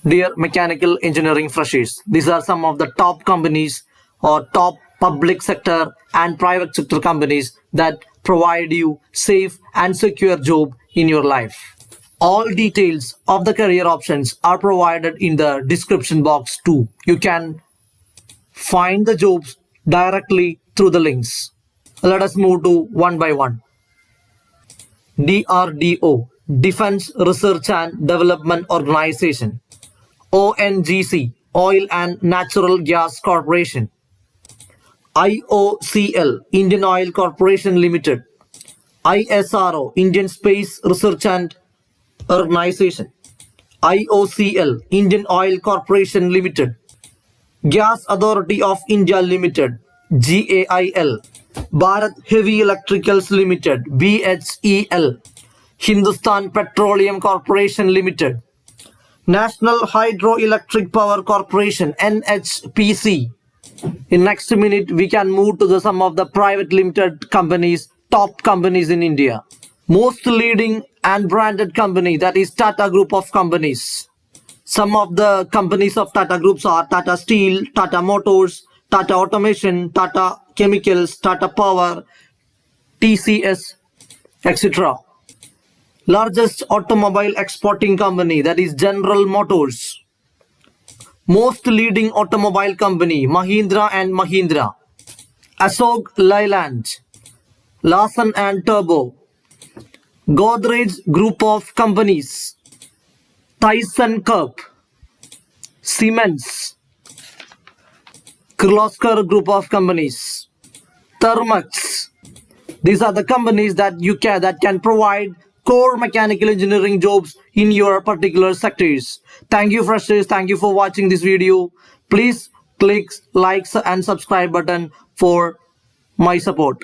Dear mechanical engineering freshers, these are some of the top companies or top public sector and private sector companies that provide you safe and secure job in your life. All details of the career options are provided in the description box too. You can find the jobs directly through the links. Let us move to one by one. DRDO, Defense Research and Development Organization. ONGC, Oil and Natural Gas Corporation. IOCL, Indian Oil Corporation Limited. ISRO, Indian Space Research and Organization. IOCL, Indian Oil Corporation Limited. Gas Authority of India Limited, GAIL. Bharat Heavy Electricals Limited, BHEL. Hindustan Petroleum Corporation Limited. National Hydroelectric Power Corporation, NHPC. In next minute, we can move to some of the private limited companies, top companies in India. Most leading and branded company, that is Tata Group of companies. Some of the companies of Tata Groups are Tata Steel, Tata Motors, Tata Automation, Tata Chemicals, Tata Power, TCS, etc. Largest automobile exporting company, that is General Motors. Most leading automobile company, Mahindra and Mahindra. Ashok Leyland, Larsen and Turbo. Godrej Group of companies. ThyssenKrupp, Siemens. Kirloskar Group of companies. Thermax. These are the companies that can provide core mechanical engineering jobs in your particular sectors. Thank you freshers. Thank you for watching this video. Please click like and subscribe button for my support.